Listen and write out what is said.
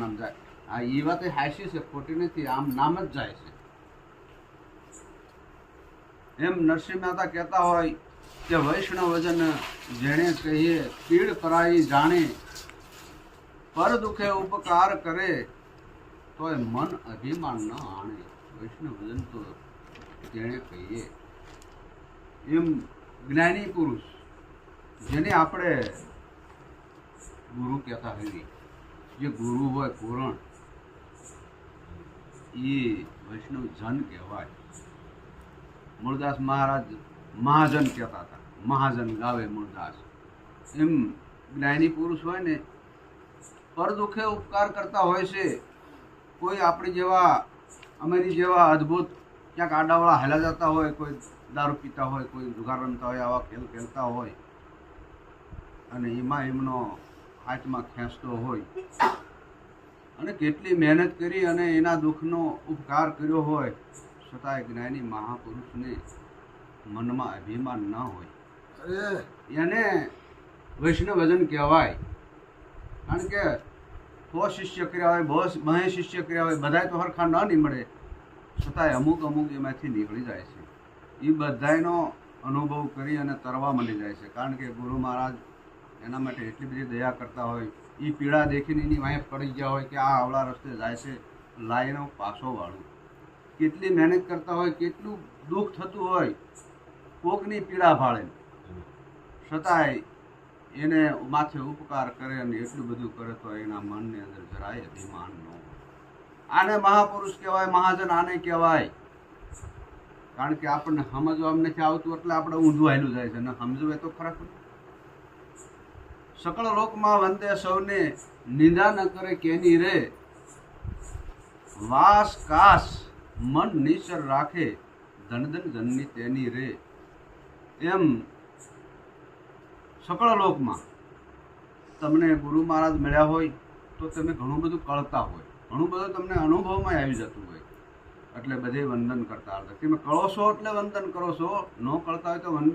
નામ જાય આ એ વાત હાસી છે, ખોટી નથી, આમ નામ જ જાય છે. એમ નરસિંહ મહેતા કહેતા હોય કે વૈષ્ણવ વજન જેણે કહીએ પીડ પરાઈ જાણે, પર દુખે ઉપકાર કરે તોય મન અભિમાન ન આણે. વૈષ્ણવ વજન તો જેણે કહીએ એમ જ્ઞાની પુરુષ જેને આપણે ગુરુ કહેતા હોઈએ, જે ગુરુ હોય પૂરણ એ વૈષ્ણવ જન કહેવાય. મૂળદાસ મહારાજ મહાજન કહેતા હતા, મહાજન ગાવે મૂળદાસ. એમ જ્ઞાની પુરુષ હોય ને પર દુઃખે ઉપકાર કરતા હોય છે. કોઈ આપણી જેવા અમારી જેવા અદ્ભુત ક્યાંક આડાવાળા હાલા જતા હોય, કોઈ દારૂ પીતા હોય, કોઈ જુગાર રમતા હોય, આવા ખેલ ખેલતા હોય અને એમાં એમનો હાથમાં ખેંચતો હોય અને કેટલી મહેનત કરી અને એના દુઃખનો ઉપકાર કર્યો હોય છતાંય જ્ઞાની મહાપુરુષને મનમાં અભિમાન ન હોય એને વૈષ્ણવજન કહેવાય. કારણ કે 100 શિષ્ય કર્યા હોય, 2 શિષ્ય કર્યા હોય, બધાય તો હરખા ન નીમળે, છતાંય અમુક એમાંથી નીકળી જાય છે. એ બધાયનો અનુભવ કરી અને તરવા મળી જાય છે. કારણ કે ગુરુ મહારાજ એના માટે એટલી બધી દયા કરતા હોય, એ પીડા દેખીને એની વાંહે પડી ગયા હોય કે આ આવડા રસ્તે જાય છે, લાઈનો પાછો વાળું. કેટલી મહેનત કરતા હોય, કેટલું દુઃખ થતું હોય, કોકની પીડા ભાળે, છતાંય એને માથે ઉપકાર કરે અને એટલું બધું કરે તો એના મનની અંદર જરાય અભિમાન ન હોય. આને મહાપુરુષ કહેવાય, મહાજન આને કહેવાય. કારણ કે આપણને સમજવા નથી આવતું એટલે આપણે ઊંધું હાલ્યું જાય છે, ને સમજવે તો ખરા. સકળ લોકમાં વંદે સૌને, નિંદા ન કરે કેની રે, વાસ કાસ મન નિસર રાખે, ધન જનની તેની રે. એમ સકળ લોકમાં તમને ગુરુ મહારાજ મળ્યા હોય તો તમે ઘણું બધું કળતા હોય, ઘણું બધું તમને અનુભવમાં આવી જતું હોય, એટલે બધે વંદન કરતા હતા. તમે કળો છો એટલે વંદન કરો છો, ન કળતા હોય તો વંદન